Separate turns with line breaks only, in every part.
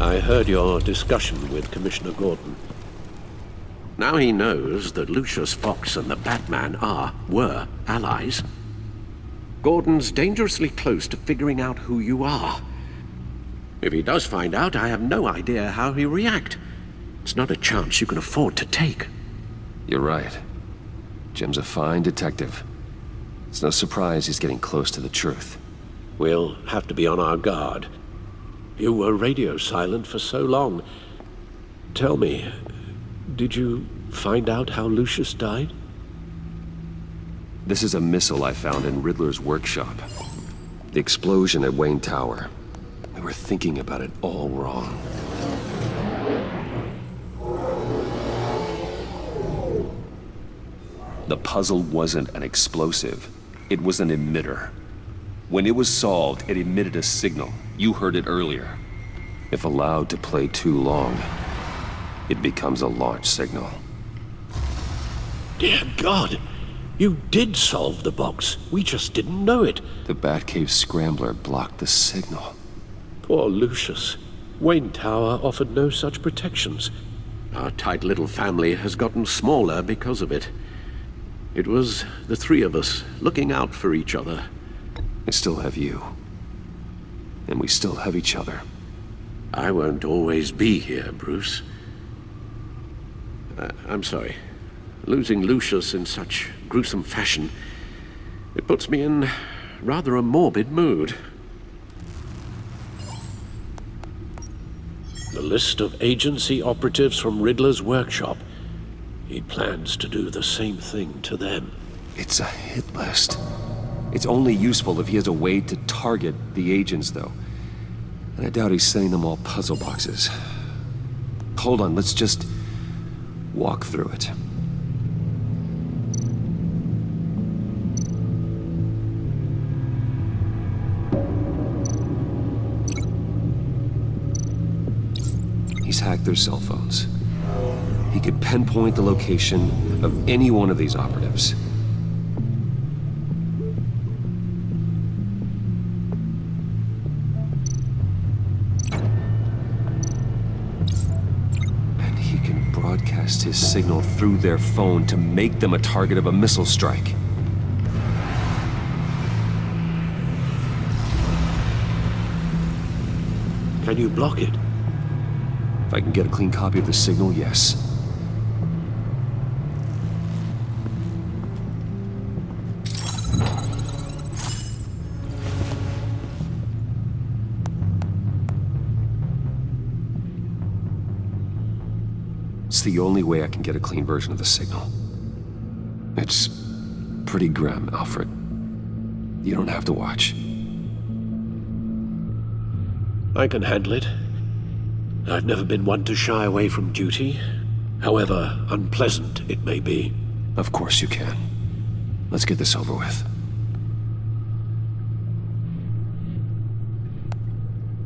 I heard your discussion with Commissioner Gordon. Now he knows that Lucius Fox and the Batman were allies. Gordon's dangerously close to figuring out who you are. If he does find out, I have no idea how he'll react. It's not a chance you can afford to take.
You're right. Jim's a fine detective. It's no surprise he's getting close to the truth.
We'll have to be on our guard. You were radio silent for so long. Tell me, did you find out how Lucius died?
This is a missile I found in Riddler's workshop. The explosion at Wayne Tower. We were thinking about it all wrong. The puzzle wasn't an explosive. It was an emitter. When it was solved, it emitted a signal. You heard it earlier. If allowed to play too long, it becomes a launch signal.
Dear God! You did solve the box. We just didn't know it.
The Batcave scrambler blocked the signal.
Poor Lucius. Wayne Tower offered no such protections. Our tight little family has gotten smaller because of it. It was the three of us looking out for each other.
I still have you. And we still have each other.
I won't always be here, Bruce. I'm sorry. Losing Lucius in such gruesome fashion, it puts me in rather a morbid mood. The list of agency operatives from Riddler's workshop. He plans to do the same thing to them.
It's a hit list. It's only useful if he has a way to target the agents, though. And I doubt he's sending them all puzzle boxes. Hold on, let's just walk through it. He's hacked their cell phones. He could pinpoint the location of any one of these operatives. And he can broadcast his signal through their phone to make them a target of a missile strike.
Can you block it?
If I can get a clean copy of the signal, yes. It's the only way I can get a clean version of the signal. It's pretty grim, Alfred. You don't have to watch.
I can handle it. I've never been one to shy away from duty, however unpleasant it may be.
Of course you can. Let's get this over with.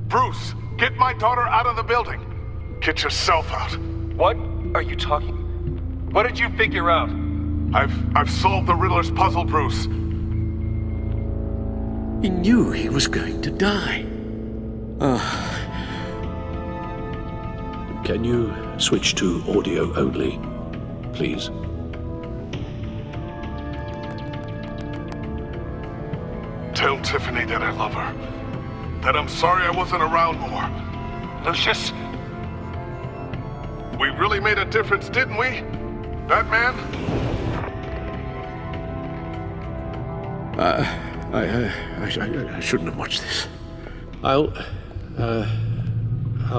Bruce, get my daughter out of the building. Get yourself out.
What are you talking? What did you figure out?
I've solved the Riddler's puzzle, Bruce.
He knew he was going to die. Can you switch to audio only, please?
Tell Tiffany that I love her. That I'm sorry I wasn't around more.
Lucius?
We really made a difference, didn't we? Batman?
I shouldn't have watched this. I'll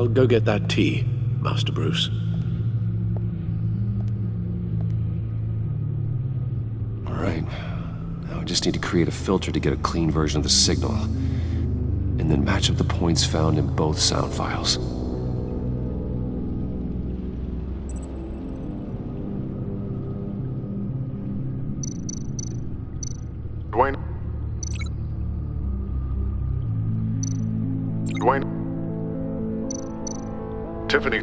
go get that tea, Master Bruce.
All right. Now I just need to create a filter to get a clean version of the signal. And then match up the points found in both sound files.
Dwayne? Tiffany?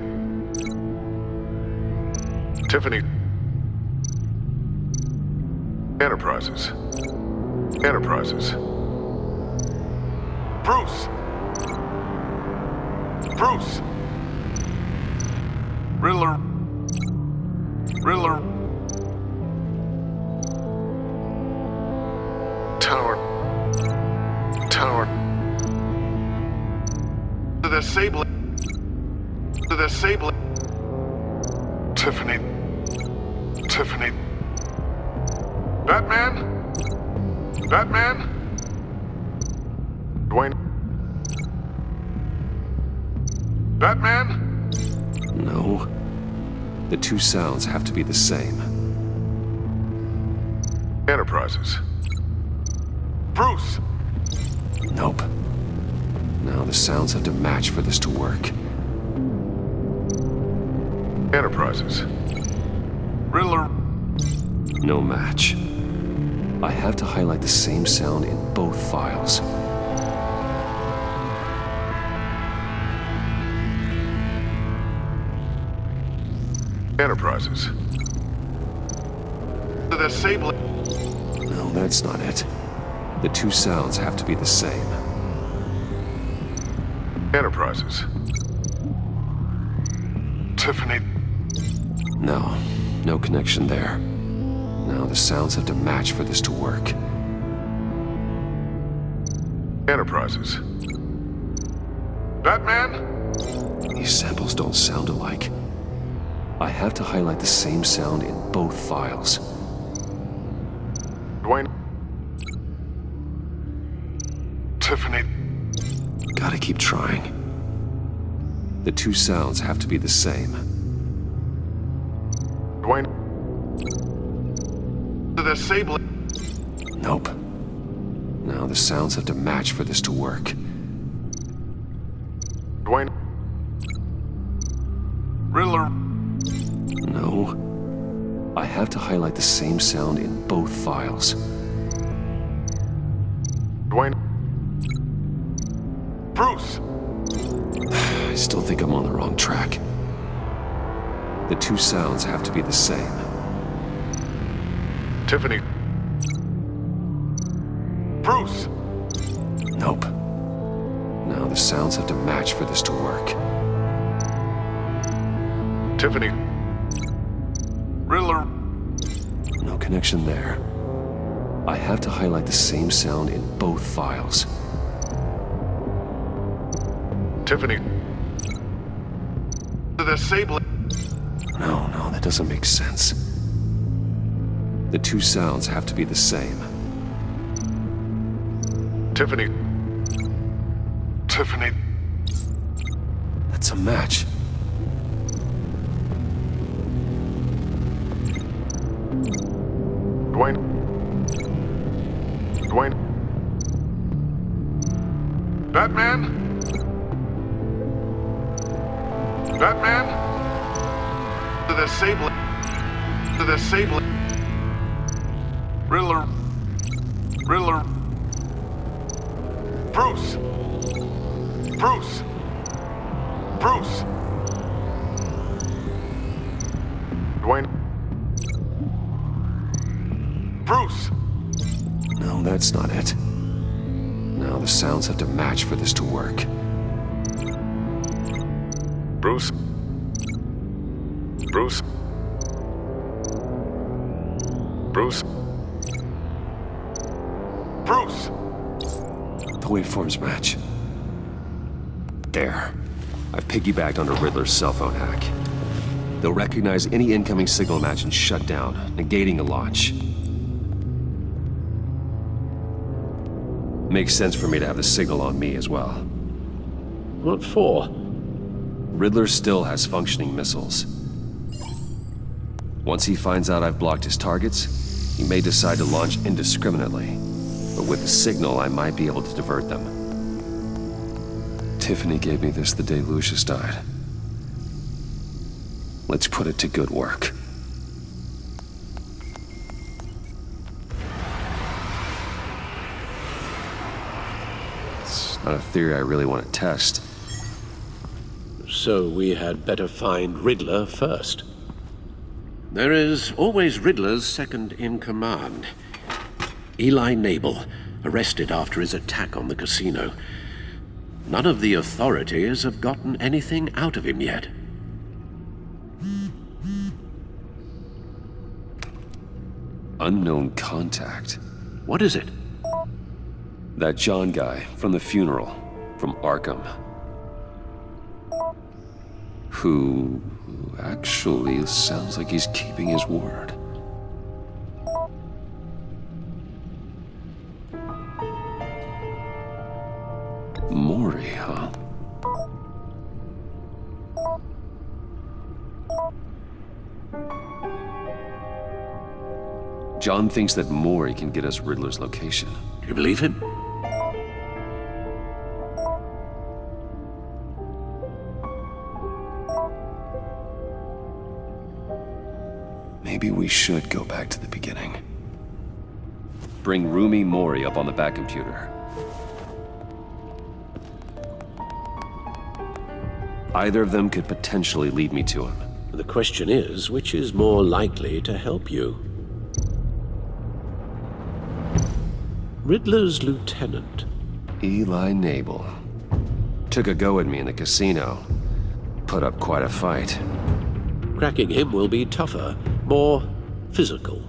Enterprises. Bruce! Riddler. Riddler. Tower. Tower. To the Sable. To the Sable. Tiffany. Tiffany. Batman? Batman? Dwayne? Batman?
No. The two sounds have to be the same.
Enterprises. Bruce!
Nope. Now the sounds have to match for this to work.
Enterprises. Riddler.
No match. I have to highlight the same sound in both files.
Enterprises. To the Sable.
No, that's not it. The two sounds have to be the same.
Enterprises. Tiffany.
No, no connection there. Now the sounds have to match for this to work.
Enterprises. Batman?
These samples don't sound alike. I have to highlight the same sound in both files.
Dwayne? Tiffany?
Gotta keep trying. The two sounds have to be the same.
Dwayne? To the Sable.
Nope. Now the sounds have to match for this to work.
Dwayne? Riddler?
No. I have to highlight the same sound in both files.
Dwayne? Bruce!
I still think I'm on the wrong track. The two sounds have to be the same.
Tiffany? Bruce!
Nope. Now the sounds have to match for this to work.
Tiffany? Riddler?
No connection there. I have to highlight the same sound in both files.
Tiffany? To the Sable.
No, that doesn't make sense. The two sounds have to be the same.
Tiffany? Tiffany?
That's a match.
Dwayne? Dwayne? Batman? Batman? To the Sable. To the Sable. Riddler. Riddler. Bruce. Bruce. Bruce. Dwayne. Bruce.
No, that's not it. Now the sounds have to match for this to work.
Bruce. Bruce. Bruce. Bruce.
The waveforms match. There. I've piggybacked onto Riddler's cell phone hack. They'll recognize any incoming signal match and shut down, negating a launch. Makes sense for me to have the signal on me as well.
What for?
Riddler still has functioning missiles. Once he finds out I've blocked his targets, he may decide to launch indiscriminately. But with the signal, I might be able to divert them. Tiffany gave me this the day Lucius died. Let's put it to good work. It's not a theory I really want to test.
So we had better find Riddler first. There is always Riddler's second in command. Eli Nabel, arrested after his attack on the casino. None of the authorities have gotten anything out of him yet.
Unknown contact.
What is it?
That John guy from the funeral, from Arkham. Who actually sounds like he's keeping his word. Mori, huh? John thinks that Mori can get us Riddler's location.
Do you believe him?
Maybe we should go back to the beginning. Bring Rumi Mori up on the back computer. Either of them could potentially lead me to him.
The question is, which is more likely to help you? Riddler's lieutenant.
Eli Nabel. Took a go at me in the casino. Put up quite a fight.
Cracking him will be tougher, more physical.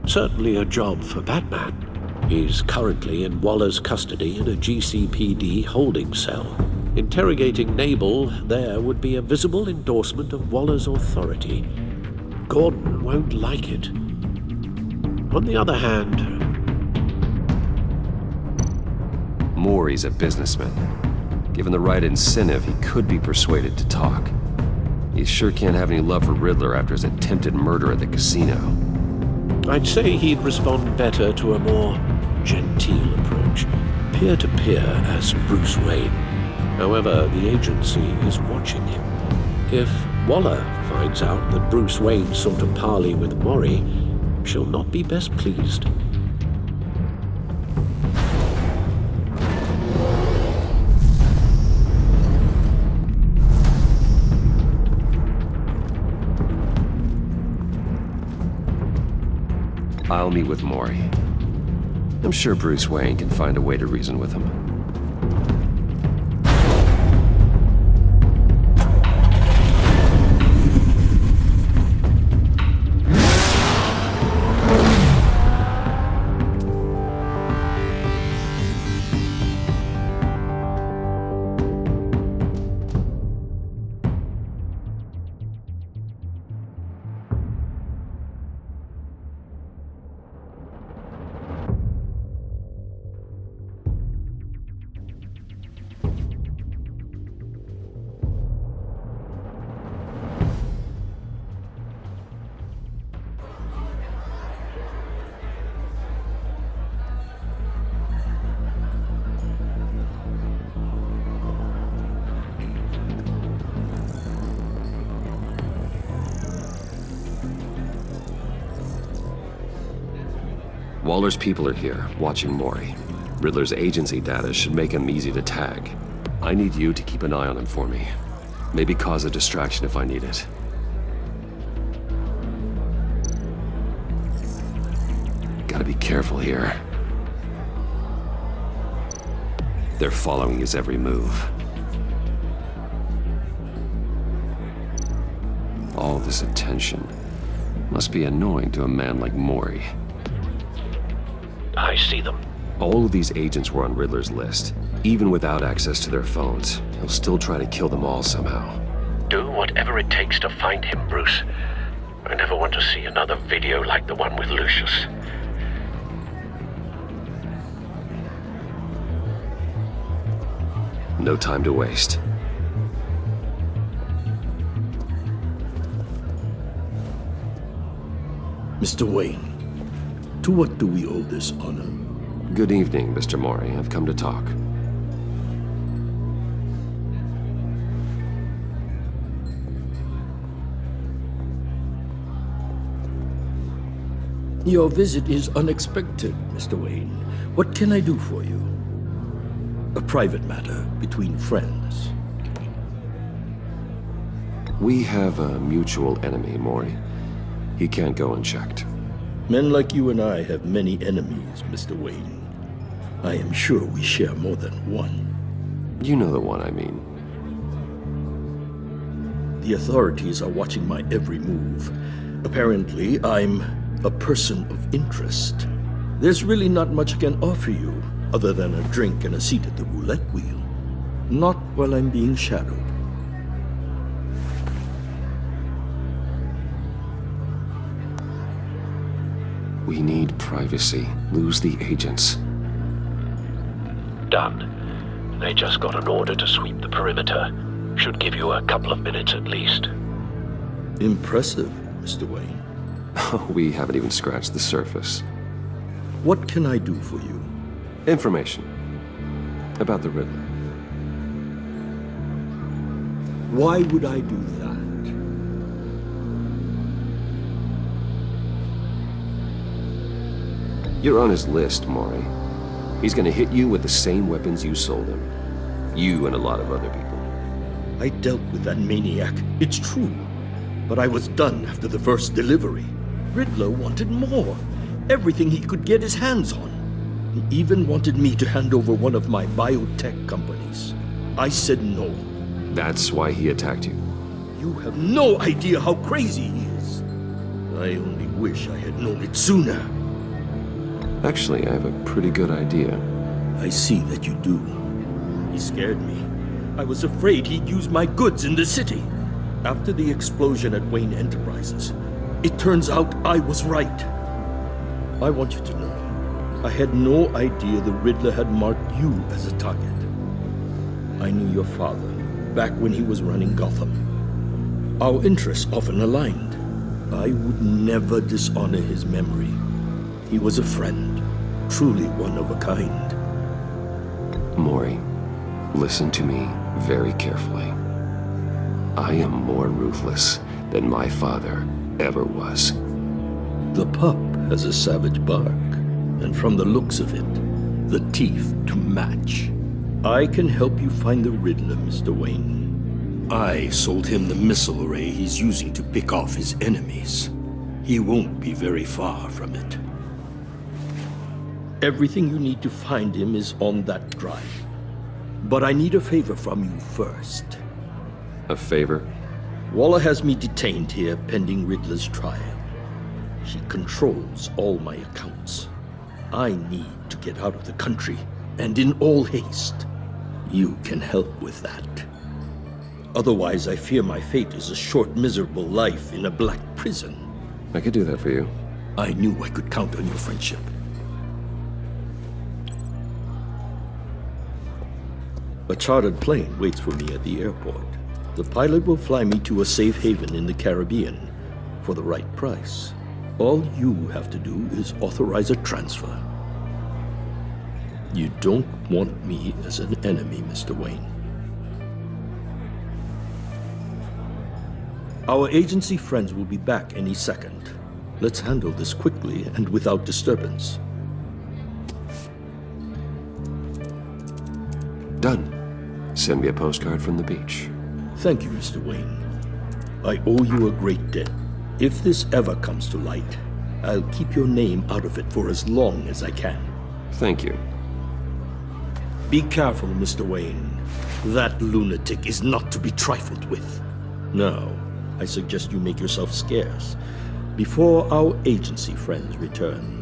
Certainly a job for Batman. He's currently in Waller's custody in a GCPD holding cell. Interrogating Nabel there would be a visible endorsement of Waller's authority. Gordon won't like it. On the other hand,
Mori's a businessman. Given the right incentive, he could be persuaded to talk. He sure can't have any love for Riddler after his attempted murder at the casino.
I'd say he'd respond better to a more genteel approach, peer-to-peer as Bruce Wayne. However, the agency is watching him. If Waller finds out that Bruce Wayne sought a parley with Mori, she'll not be best pleased.
I'll meet with Mori. I'm sure Bruce Wayne can find a way to reason with him. Waller's people are here, watching Mori. Riddler's agency data should make him easy to tag. I need you to keep an eye on him for me. Maybe cause a distraction if I need it. Gotta be careful here. They're following his every move. All this attention must be annoying to a man like Mori.
I see them.
All of these agents were on Riddler's list. Even without access to their phones, he'll still try to kill them all somehow.
Do whatever it takes to find him, Bruce. I never want to see another video like the one with Lucius.
No time to waste.
Mr. Wayne, to what do we owe this honor?
Good evening, Mr. Mori. I've come to talk.
Your visit is unexpected, Mr. Wayne. What can I do for you? A private matter between friends.
We have a mutual enemy, Mori. He can't go unchecked.
Men like you and I have many enemies, Mr. Wayne. I am sure we share more than one.
You know the one I mean.
The authorities are watching my every move. Apparently, I'm a person of interest. There's really not much I can offer you, other than a drink and a seat at the roulette wheel. Not while I'm being shadowed.
We need privacy. Lose the agents.
Done. They just got an order to sweep the perimeter. Should give you a couple of minutes at least.
Impressive, Mr. Wayne.
We haven't even scratched the surface.
What can I do for you?
Information. About the Riddler.
Why would I do that?
You're on his list, Maury. He's gonna hit you with the same weapons you sold him. You and a lot of other people.
I dealt with that maniac, it's true. But I was done after the first delivery. Riddler wanted more. Everything he could get his hands on. He even wanted me to hand over one of my biotech companies. I said no.
That's why he attacked you.
You have no idea how crazy he is. I only wish I had known it sooner.
Actually, I have a pretty good idea.
I see that you do. He scared me. I was afraid he'd use my goods in the city. After the explosion at Wayne Enterprises, it turns out I was right. I want you to know, I had no idea the Riddler had marked you as a target. I knew your father, back when he was running Gotham. Our interests often aligned. I would never dishonor his memory. He was a friend, truly one of a kind.
Maury, listen to me very carefully. I am more ruthless than my father ever was.
The pup has a savage bark, and from the looks of it, the teeth to match. I can help you find the Riddler, Mr. Wayne. I sold him the missile array he's using to pick off his enemies. He won't be very far from it. Everything you need to find him is on that drive. But I need a favor from you first.
A favor?
Waller has me detained here pending Riddler's trial. She controls all my accounts. I need to get out of the country, and in all haste. You can help with that. Otherwise, I fear my fate is a short, miserable life in a black prison.
I could do that for you.
I knew I could count on your friendship. A chartered plane waits for me at the airport. The pilot will fly me to a safe haven in the Caribbean for the right price. All you have to do is authorize a transfer. You don't want me as an enemy, Mr. Wayne. Our agency friends will be back any second. Let's handle this quickly and without disturbance.
Done. Send me a postcard from the beach.
Thank you, Mr. Wayne. I owe you a great debt. If this ever comes to light, I'll keep your name out of it for as long as I can.
Thank you.
Be careful, Mr. Wayne. That lunatic is not to be trifled with. Now, I suggest you make yourself scarce before our agency friends return.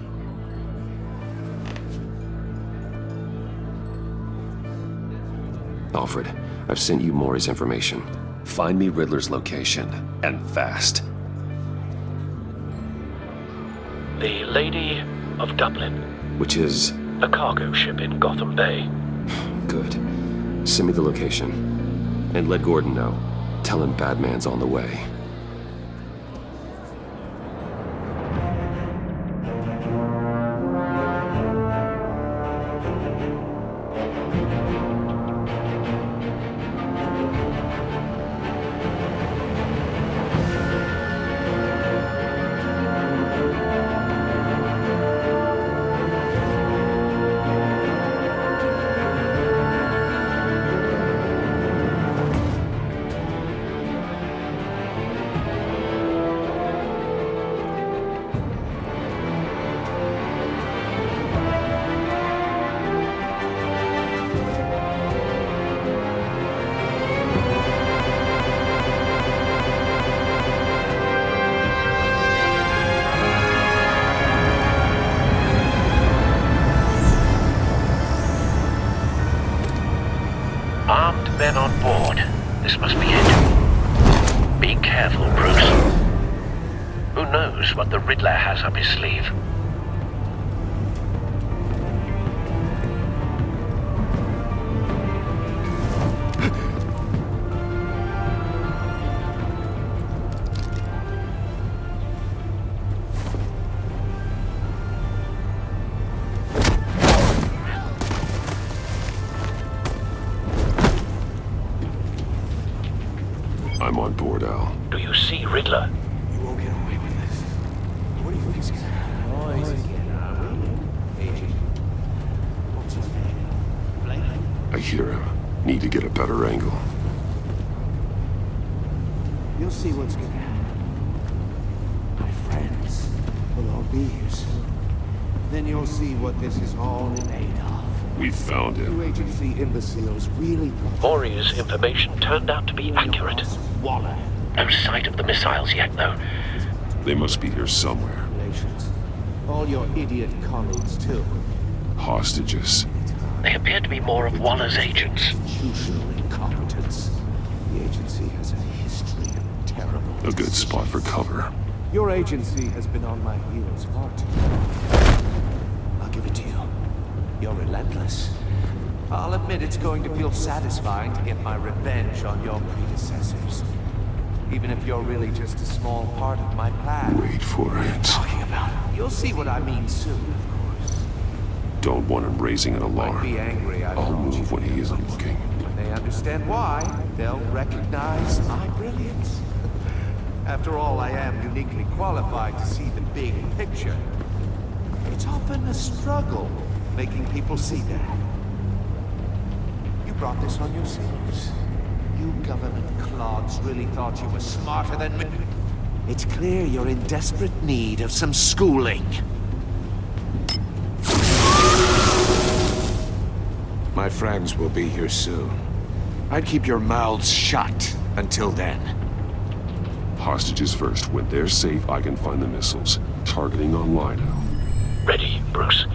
Alfred, I've sent you Maury's information. Find me Riddler's location, and fast.
The Lady of Dublin.
Which is...
A cargo ship in Gotham Bay.
Good. Send me the location. And let Gordon know. Tell him Batman's on the way.
board. This must be it. Be careful, Bruce. Who knows what the Riddler has up his sleeve?
I'm on board, Al.
Do you see Riddler?
You won't get away with this. What do you think's gonna happen? What's his name? Blake?
I hear him. Need to get a better angle.
You'll see what's gonna happen. My friends will all be here soon. Then you'll see what this is all made of.
We found
You
him.
agency imbeciles really thought
Maury's information turned out to be accurate.
Waller.
No sight of the missiles yet, though.
They must be here somewhere.
Relations. All your idiot colleagues, too.
Hostages.
They appear to be more of Waller's agents.
Institutional incompetence. The agency has a history of terrible
A good spot for cover.
Your agency has been on my heels far too long. I'll give it to you. You're relentless. I'll admit it's going to feel satisfying to get my revenge on your predecessors. Even if you're really just a small part of my plan.
Wait for it.
Talking about. You'll see what I mean soon, of course.
Don't want him raising an
Might
alarm.
be angry I
I'll
brought
move
you
when he isn't looking.
When they understand why, they'll recognize my brilliance. After all, I am uniquely qualified to see the big picture. It's often a struggle making people see that. You brought this on yourselves. You government clods really thought you were smarter than me. It's clear you're in desperate need of some schooling. My friends will be here soon. I'd keep your mouths shut until then.
Hostages first. When they're safe, I can find the missiles. Targeting online, Al.
Ready, Bruce.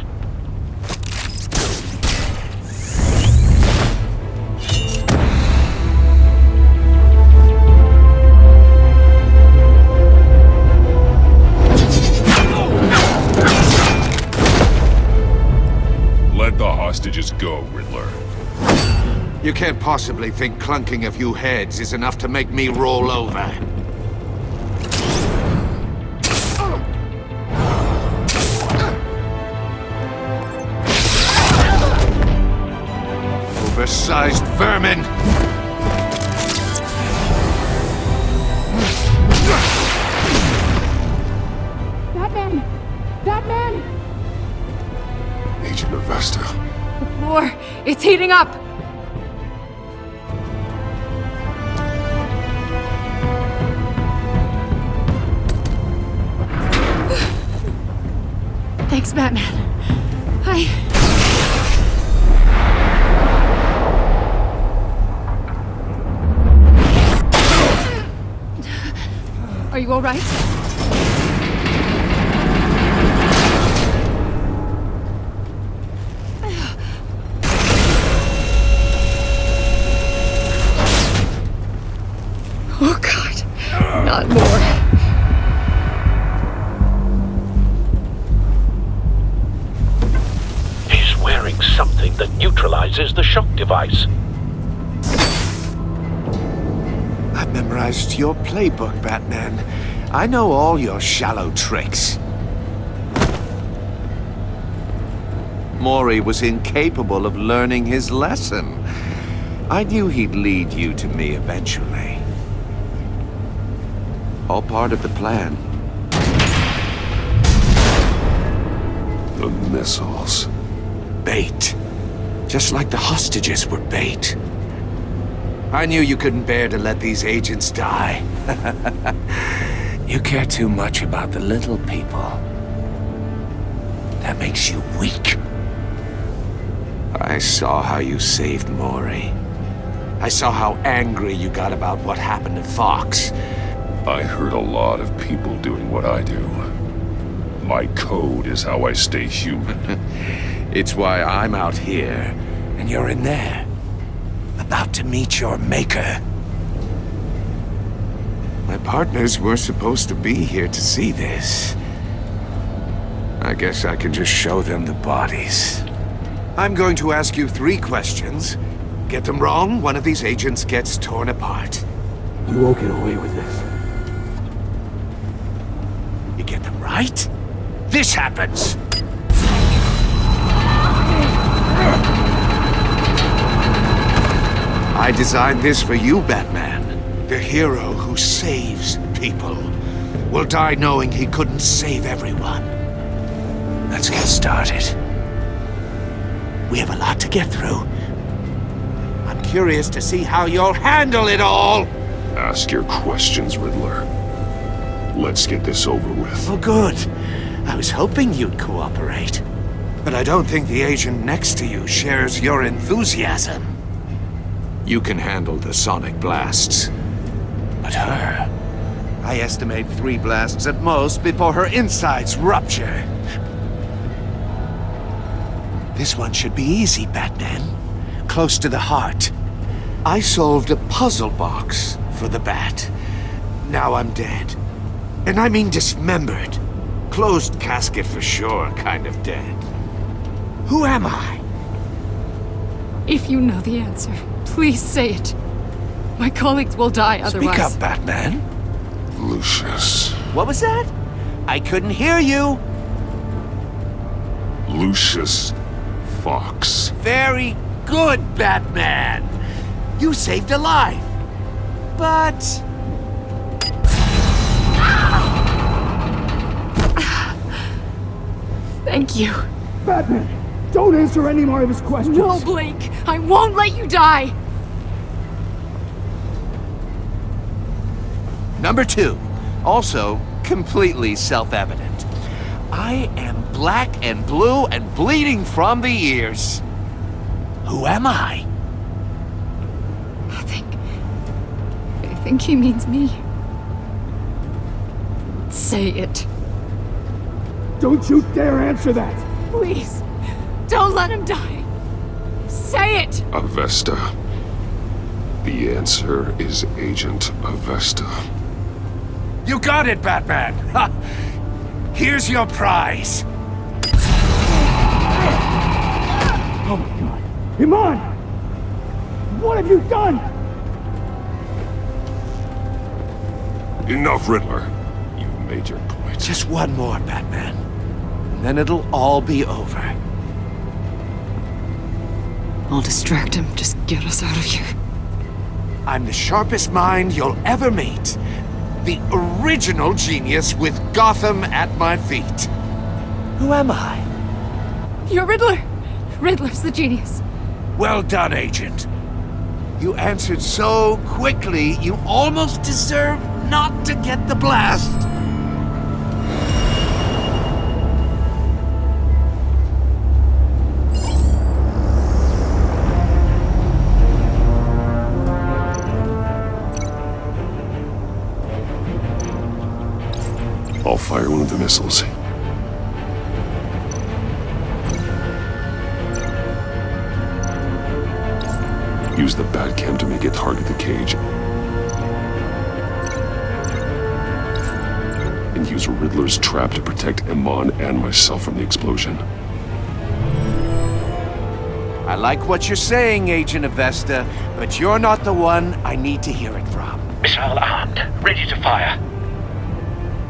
Let the hostages go, Riddler.
You can't possibly think clunking a few heads is enough to make me roll over. Oversized vermin!
Batman! Batman!
Agent Avesta.
The floor, it's heating up! Thanks, Batman. Are you all right? Oh, God. Not more.
He's wearing something that neutralizes the shock device.
I've memorized your playbook, Batman. I know all your shallow tricks. Maury was incapable of learning his lesson. I knew he'd lead you to me eventually. All part of the plan.
The missiles.
Bait. Just like the hostages were bait. I knew you couldn't bear to let these agents die. You care too much about the little people. That makes you weak. I saw how you saved Maury. I saw how angry you got about what happened to Fox.
I heard a lot of people doing what I do. My code is how I stay human.
It's why I'm out here, and you're in there. about to meet your maker. My partners were supposed to be here to see this. I guess I can just show them the bodies. I'm going to ask you 3 questions. Get them wrong, one of these agents gets torn apart.
You won't get away with this.
You get them right, this happens. I designed this for you, Batman. The hero who saves people will die knowing he couldn't save everyone. Let's get started. We have a lot to get through. I'm curious to see how you'll handle it all.
Ask your questions, Riddler. Let's get this over with.
Oh, good. I was hoping you'd cooperate. But I don't think the agent next to you shares your enthusiasm. You can handle the sonic blasts. But her... I estimate 3 blasts at most before her insides rupture. This one should be easy, Batman. Close to the heart. I solved a puzzle box for the Bat. Now I'm dead. And I mean dismembered. Closed casket for sure, kind of dead. Who am I?
If you know the answer, please say it. My colleagues will die otherwise.
Speak up, Batman.
Lucius.
What was that? I couldn't hear you.
Lucius Fox.
Very good, Batman. You saved a life. But...
Thank you.
Batman, don't answer any more of his questions.
No, Blake. I won't let you die.
Number 2. Also, completely self-evident. I am black and blue and bleeding from the ears. Who am I?
I think he means me. Say it.
Don't you dare answer that!
Please. Don't let him die. Say it!
Avesta. The answer is Agent Avesta.
You got it, Batman! Ha! Here's your prize.
Oh my god. Iman! What have you done?
Enough, Riddler. You've made your point.
Just one more, Batman. And then it'll all be over.
I'll distract him. Just get us out of here.
I'm the sharpest mind you'll ever meet. The original genius with Gotham at my feet. Who am I?
You're Riddler. Riddler's the genius.
Well done, Agent. You answered so quickly, you almost deserve not to get the blast.
I'll fire one of the missiles. Use the Batcam to make it target the cage. And use Riddler's trap to protect Iman and myself from the explosion.
I like what you're saying, Agent Avesta, but you're not the one I need to hear it from.
Missile armed, ready to fire.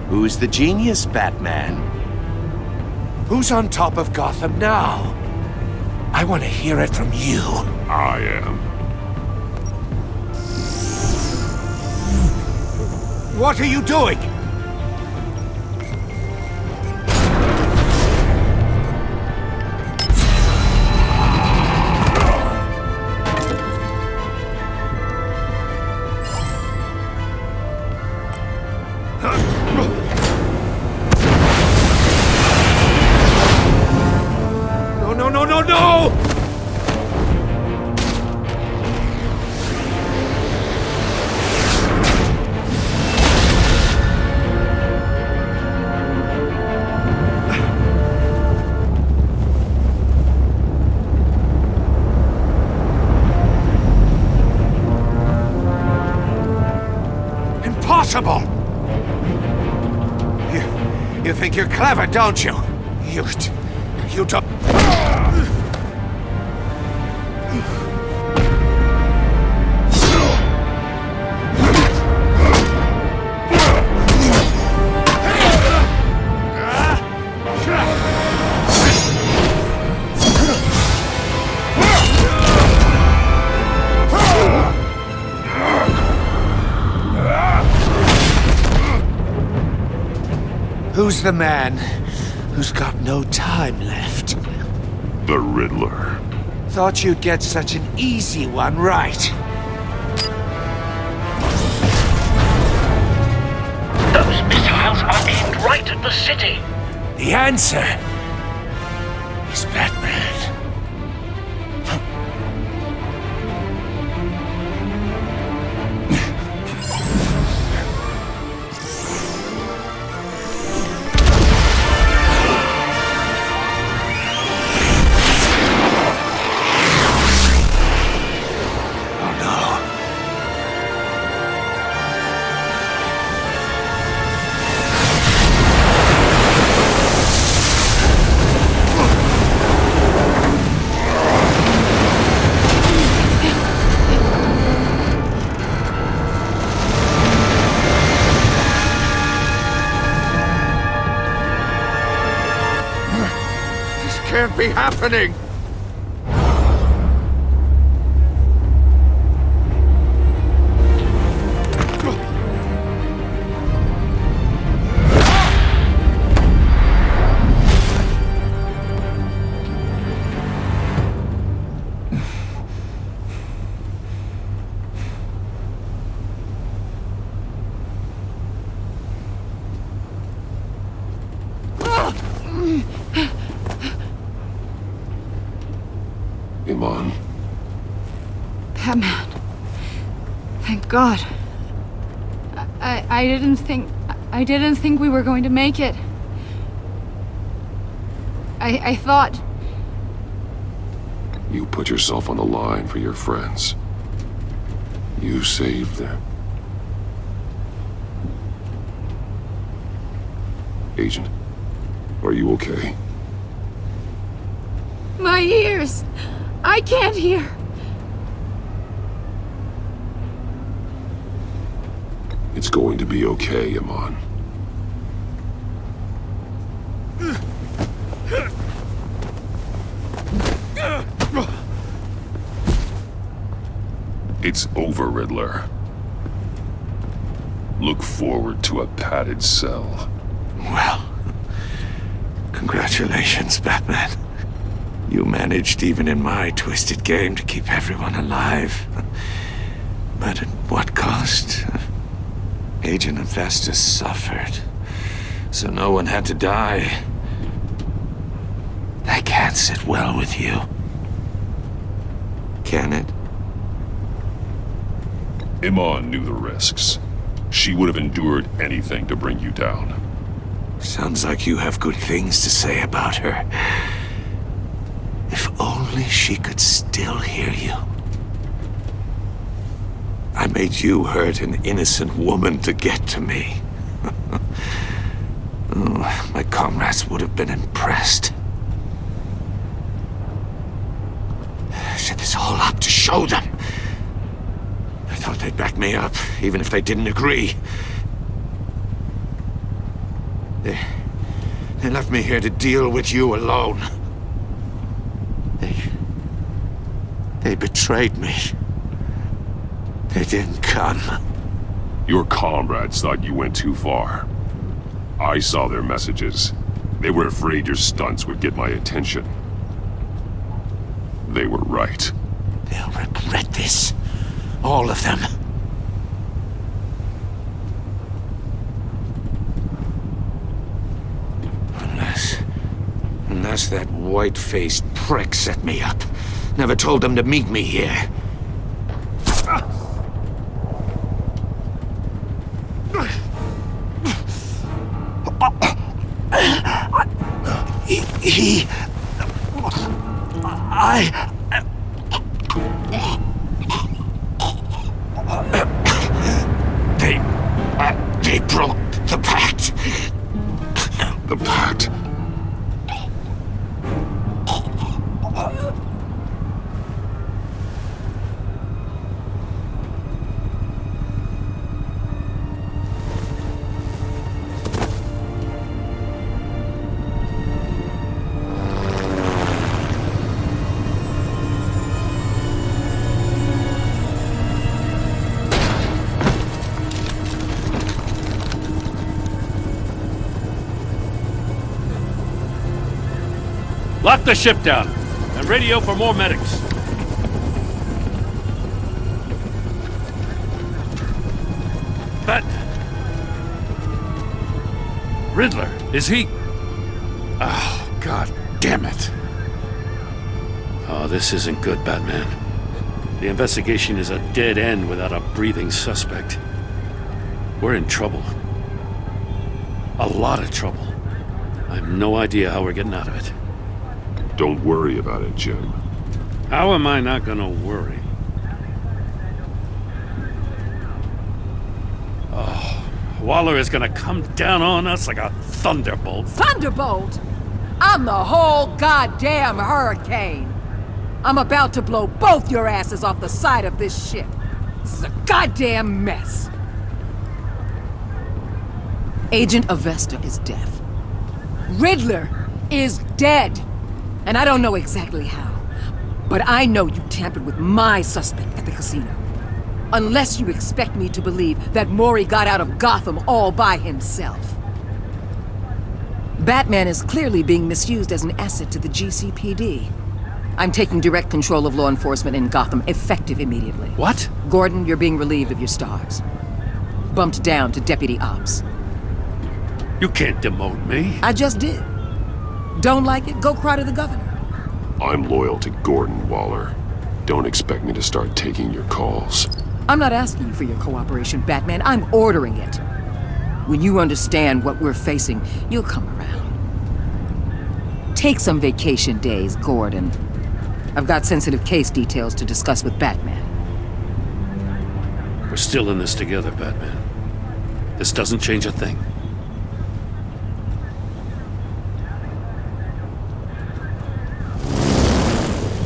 Who's the genius, Batman? Who's on top of Gotham now? I want to hear it from you.
I am.
What are you doing? No! impossible! You think you're clever, don't you? You don't... Who's the man who's got no time left?
The Riddler.
Thought you'd get such an easy one right.
Those missiles are aimed right at the city.
The answer is Batman. Can't be happening!
Iman.
Batman. Thank God. I didn't think we were going to make it. I thought...
You put yourself on the line for your friends. You saved them. Agent, are you okay?
My ears! I can't hear!
It's going to be okay, Iman. It's over, Riddler. Look forward to a padded cell.
Well, congratulations, Batman. You managed, even in my twisted game, to keep everyone alive. But at what cost? Agent Infestus suffered, so no one had to die. That can't sit well with you. Can it?
Iman knew the risks. She would have endured anything to bring you down.
Sounds like you have good things to say about her. If only she could still hear you. I made you hurt an innocent woman to get to me. Oh, my comrades would have been impressed. I set this all up to show them. I thought they'd back me up, even if they didn't agree. They left me here to deal with you alone. They betrayed me. They didn't come.
Your comrades thought you went too far. I saw their messages. They were afraid your stunts would get my attention. They were right.
They'll regret this. All of them. Unless that white-faced prick set me up. Never told them to meet me here.
They broke the pact.
The pact?
Lock the ship down, and radio for more medics. But... Riddler, is he... Oh, God damn it. Oh, this isn't good, Batman. The investigation is a dead end without a breathing suspect. We're in trouble. A lot of trouble. I have no idea how we're getting out of it.
Don't worry about it, Jim.
How am I not gonna worry? Oh, Waller is gonna come down on us like a thunderbolt.
Thunderbolt? I'm the whole goddamn hurricane. I'm about to blow both your asses off the side of this ship. This is a goddamn mess. Agent Avesta is deaf. Riddler is dead. And I don't know exactly how, but I know you tampered with my suspect at the casino. Unless you expect me to believe that Mori got out of Gotham all by himself. Batman is clearly being misused as an asset to the GCPD. I'm taking direct control of law enforcement in Gotham, effective immediately.
What?
Gordon, you're being relieved of your stars. Bumped down to Deputy Ops.
You can't demote me.
I just did. Don't like it? Go cry to the governor.
I'm loyal to Gordon, Waller. Don't expect me to start taking your calls.
I'm not asking you for your cooperation, Batman. I'm ordering it. When you understand what we're facing, you'll come around. Take some vacation days, Gordon. I've got sensitive case details to discuss with Batman.
We're still in this together, Batman. This doesn't change a thing.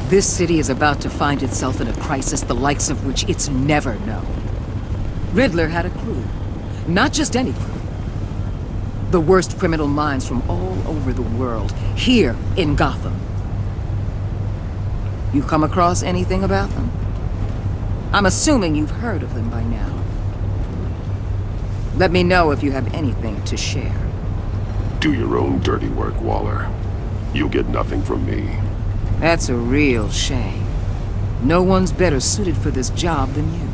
This city is about to find itself in a crisis the likes of which it's never known. Riddler had a crew. Not just any crew. The worst criminal minds from all over the world, here in Gotham. You come across anything about them? I'm assuming you've heard of them by now. Let me know if you have anything to share.
Do your own dirty work, Waller. You'll get nothing from me.
That's a real shame. No one's better suited for this job than you.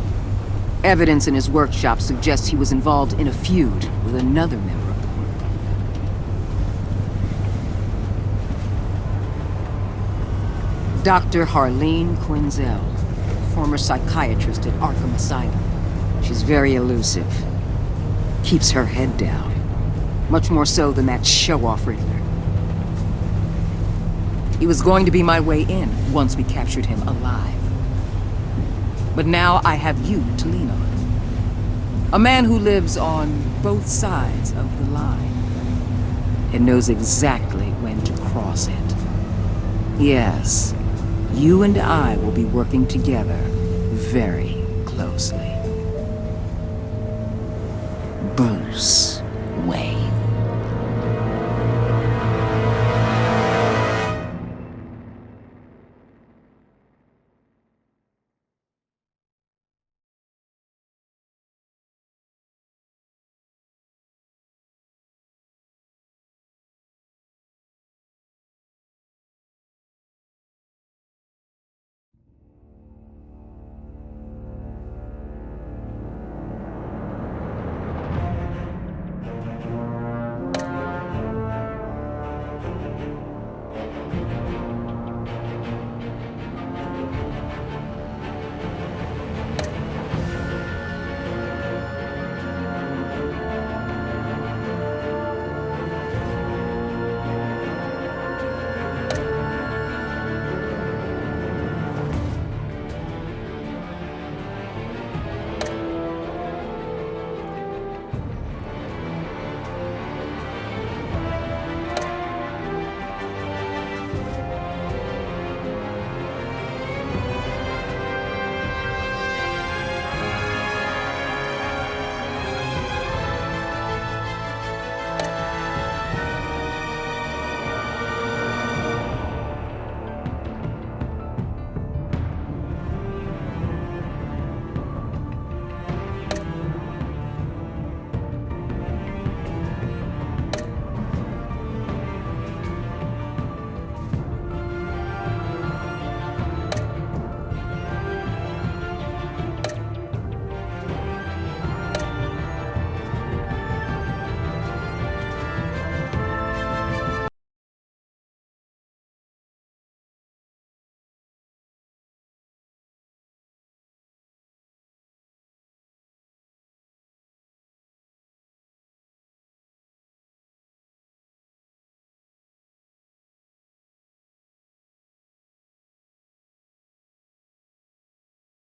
Evidence in his workshop suggests he was involved in a feud with another member of the group. Dr. Harleen Quinzel, former psychiatrist at Arkham Asylum. She's very elusive. Keeps her head down. Much more so than that show-off Riddler. He was going to be my way in once we captured him alive. But now I have you to lean on. A man who lives on both sides of the line and knows exactly when to cross it. Yes, you and I will be working together very closely. Bruce.